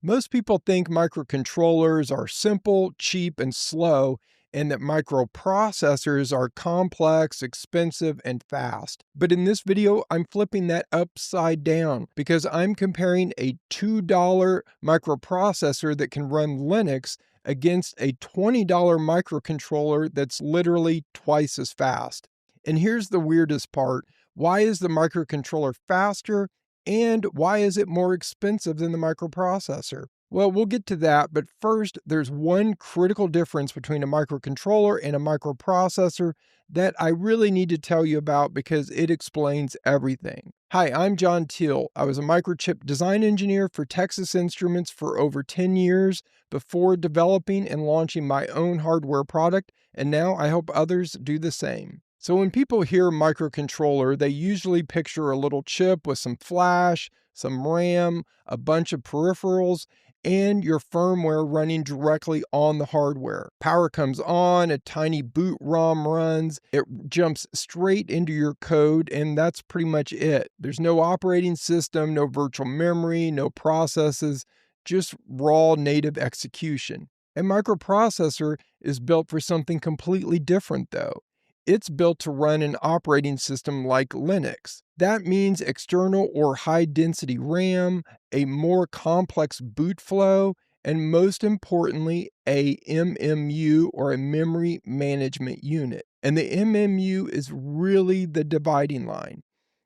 Most people think microcontrollers are simple, cheap, and slow, and that microprocessors are complex, expensive, and fast. But in this video, I'm flipping that upside down because I'm comparing a $2 microprocessor that can run Linux against a $20 microcontroller that's literally twice as fast. And here's the weirdest part. Why is the microcontroller faster? And why is it more expensive than the microprocessor? Well, we'll get to that, but first, there's one critical difference between a microcontroller and a microprocessor that I really need to tell you about because it explains everything. Hi, I'm John Teal. I was a microchip design engineer for Texas Instruments for over 10 years before developing and launching my own hardware product, and now I hope others do the same. So when people hear microcontroller, they usually picture a little chip with some flash, some RAM, a bunch of peripherals, and your firmware running directly on the hardware. Power comes on, a tiny boot ROM runs, it jumps straight into your code, and that's pretty much it. There's no operating system, no virtual memory, no processes, just raw native execution. A microprocessor is built for something completely different though. It's built to run an operating system like Linux. That means external or high-density RAM, a more complex boot flow, and most importantly, a MMU or a memory management unit. And the MMU is really the dividing line.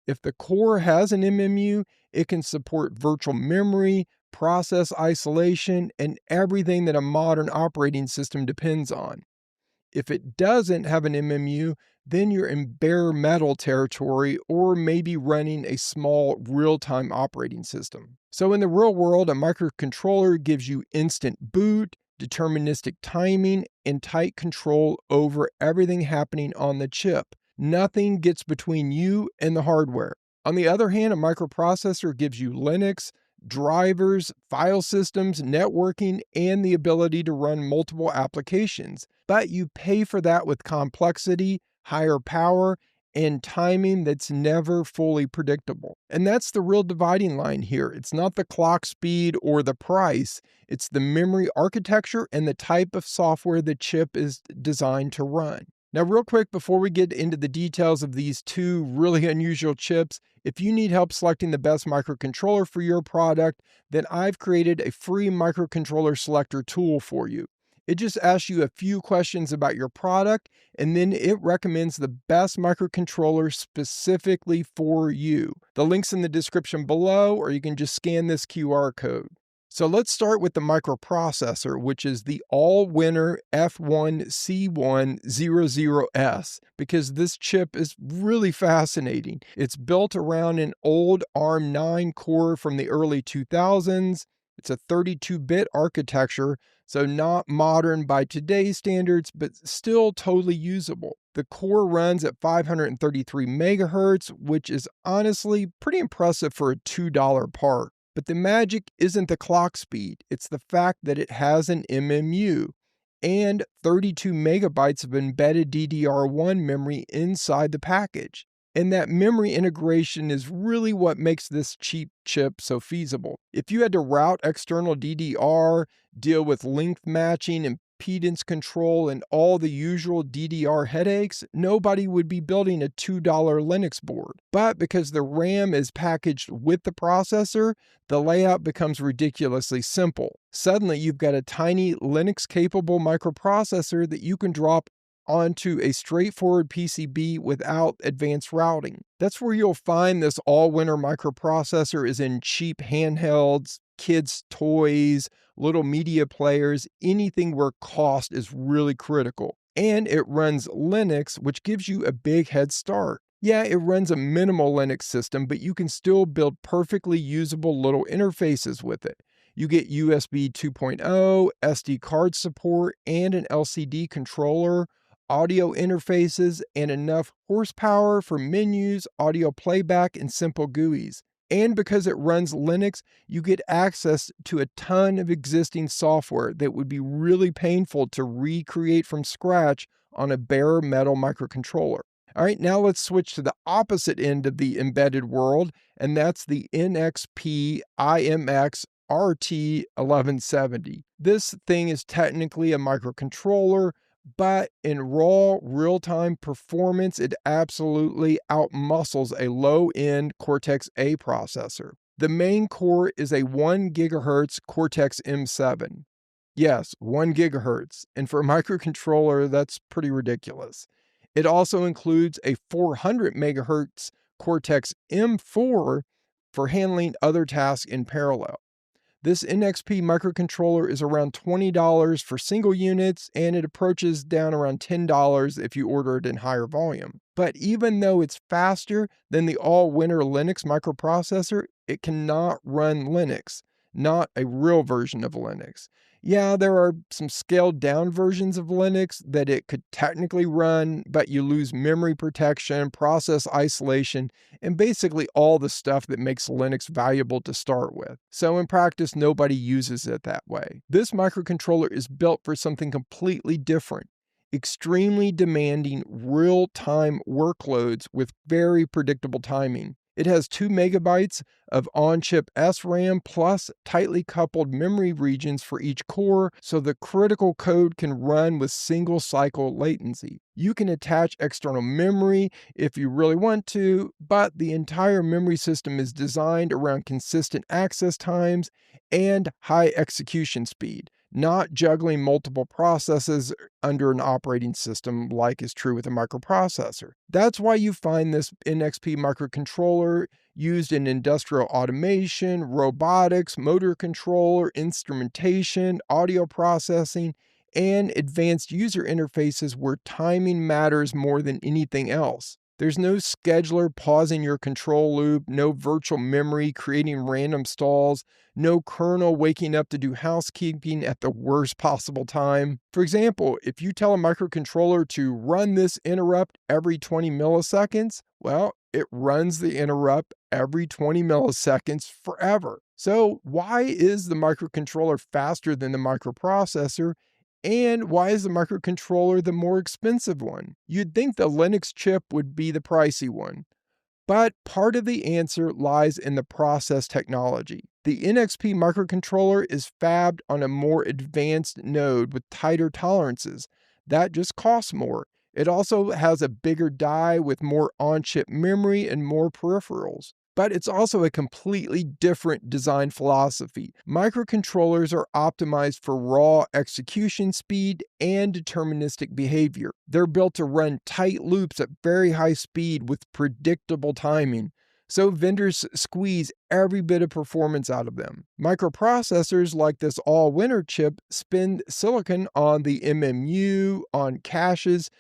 If the core has an MMU, it can support virtual memory, process isolation, and everything that a modern operating system depends on. If it doesn't have an MMU, then you're in bare metal territory or maybe running a small real-time operating system. So in the real world, a microcontroller gives you instant boot, deterministic timing, and tight control over everything happening on the chip. Nothing gets between you and the hardware. On the other hand, a microprocessor gives you Linux, drivers, file systems, networking, and the ability to run multiple applications. But you pay for that with complexity, higher power, and timing that's never fully predictable. And that's the real dividing line here. It's not the clock speed or the price. It's the memory architecture and the type of software the chip is designed to run. Now, real quick, before we get into the details of these two really unusual chips, if you need help selecting the best microcontroller for your product, then I've created a free microcontroller selector tool for you. It just asks you a few questions about your product, and then it recommends the best microcontroller specifically for you. The link's in the description below, or you can just scan this QR code. So let's start with the microprocessor, which is the all-winner F1C100S, because this chip is really fascinating. It's built around an old ARM9 core from the early 2000s. It's a 32-bit architecture, so not modern by today's standards, but still totally usable. The core runs at 533 megahertz, which is honestly pretty impressive for a $2 part. But the magic isn't the clock speed, it's the fact that it has an MMU and 32 megabytes of embedded DDR1 memory inside the package. And that memory integration is really what makes this cheap chip so feasible. If you had to route external DDR, deal with length matching, impedance control, and all the usual DDR headaches, nobody would be building a $2 Linux board. But because the RAM is packaged with the processor, the layout becomes ridiculously simple. Suddenly, you've got a tiny Linux-capable microprocessor that you can drop onto a straightforward PCB without advanced routing. That's where you'll find this all-winner microprocessor is in cheap handhelds, kids' toys, little media players, anything where cost is really critical. And it runs Linux, which gives you a big head start. Yeah, it runs a minimal Linux system, but you can still build perfectly usable little interfaces with it. You get USB 2.0, SD card support, and an LCD controller, audio interfaces, and enough horsepower for menus, audio playback, and simple GUIs. And because it runs Linux, you get access to a ton of existing software that would be really painful to recreate from scratch on a bare metal microcontroller. All right, now let's switch to the opposite end of the embedded world, and that's the NXP IMX RT1170. This thing is technically a microcontroller, but in raw real-time performance, it absolutely outmuscles a low-end Cortex-A processor. The main core is a 1 GHz Cortex-M7. Yes, 1 gigahertz. And for a microcontroller, that's pretty ridiculous. It also includes a 400 megahertz Cortex M4 for handling other tasks in parallel. This NXP microcontroller is around $20 for single units, and it approaches down around $10 if you order it in higher volume. But even though it's faster than the all-winner Linux microprocessor, it cannot run Linux, not a real version of Linux. Yeah, there are some scaled down versions of Linux that it could technically run, but you lose memory protection, process isolation, and basically all the stuff that makes Linux valuable to start with. So in practice, nobody uses it that way. This microcontroller is built for something completely different. Extremely demanding real-time workloads with very predictable timing. It has 2 megabytes of on-chip SRAM plus tightly coupled memory regions for each core, so the critical code can run with single cycle latency. You can attach external memory if you really want to, but the entire memory system is designed around consistent access times and high execution speed, not juggling multiple processes under an operating system like is true with a microprocessor. That's why you find this NXP microcontroller used in industrial automation, robotics, motor controller, instrumentation, audio processing, and advanced user interfaces where timing matters more than anything else. There's no scheduler pausing your control loop, no virtual memory creating random stalls, no kernel waking up to do housekeeping at the worst possible time. For example, if you tell a microcontroller to run this interrupt every 20 milliseconds, well, it runs the interrupt every 20 milliseconds forever. So why is the microcontroller faster than the microprocessor? And why is the microcontroller the more expensive one? You'd think the Linux chip would be the pricey one. But part of the answer lies in the process technology. The NXP microcontroller is fabbed on a more advanced node with tighter tolerances. That just costs more. It also has a bigger die with more on-chip memory and more peripherals. But it's also a completely different design philosophy. Microcontrollers are optimized for raw execution speed and deterministic behavior. They're built to run tight loops at very high speed with predictable timing. So vendors squeeze every bit of performance out of them. Microprocessors like this all-winner chip spend silicon on the MMU, on caches,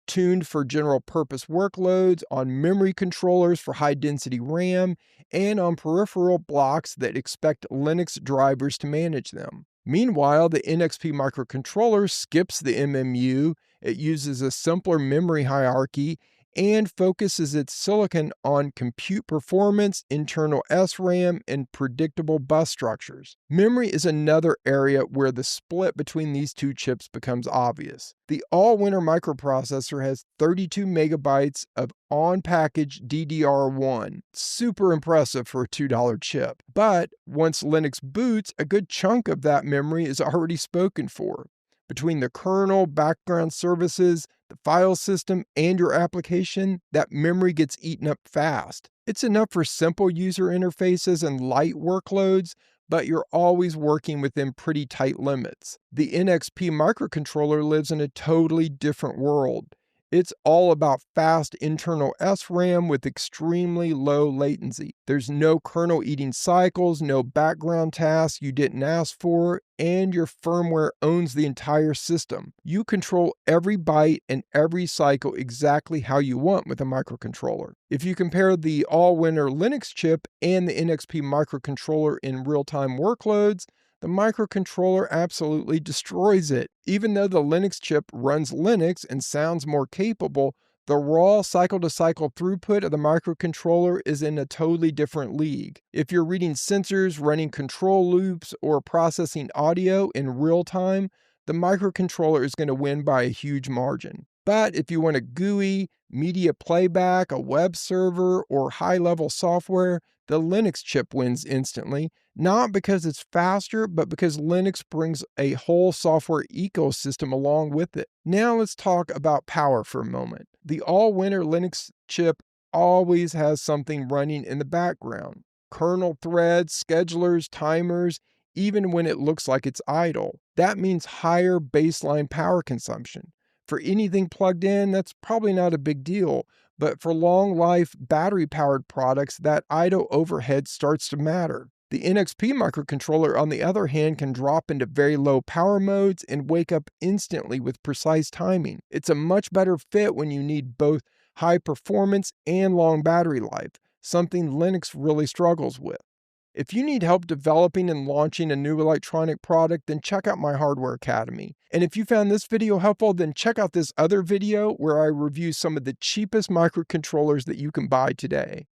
tuned for general purpose workloads, on memory controllers for high density RAM, and on peripheral blocks that expect Linux drivers to manage them. Meanwhile, the NXP microcontroller skips the MMU, it uses a simpler memory hierarchy, and focuses its silicon on compute performance, internal SRAM, and predictable bus structures. Memory is another area where the split between these two chips becomes obvious. The all-winner microprocessor has 32 megabytes of on-package DDR1. Super impressive for a $2 chip. But once Linux boots, a good chunk of that memory is already spoken for. Between the kernel, background services, the file system, and your application, that memory gets eaten up fast. It's enough for simple user interfaces and light workloads, but you're always working within pretty tight limits. The NXP microcontroller lives in a totally different world. It's all about fast internal SRAM with extremely low latency. There's no kernel eating cycles, no background tasks you didn't ask for, and your firmware owns the entire system. You control every byte and every cycle exactly how you want with a microcontroller. If you compare the all-winner Linux chip and the NXP microcontroller in real-time workloads, the microcontroller absolutely destroys it. Even though the Linux chip runs Linux and sounds more capable, the raw cycle-to-cycle throughput of the microcontroller is in a totally different league. If you're reading sensors, running control loops, or processing audio in real time, the microcontroller is going to win by a huge margin. But if you want a GUI, media playback, a web server, or high-level software, The Linux chip wins instantly, not because it's faster, but because Linux brings a whole software ecosystem along with it. Now let's talk about power for a moment. The all-winner Linux chip always has something running in the background. Kernel threads, schedulers, timers, even when it looks like it's idle. That means higher baseline power consumption. For anything plugged in, that's probably not a big deal, but for long life battery powered products, that idle overhead starts to matter. The NXP microcontroller, on the other hand, can drop into very low power modes and wake up instantly with precise timing. It's a much better fit when you need both high performance and long battery life, something Linux really struggles with. If you need help developing and launching a new electronic product, then check out my Hardware Academy. And if you found this video helpful, then check out this other video where I review some of the cheapest microcontrollers that you can buy today.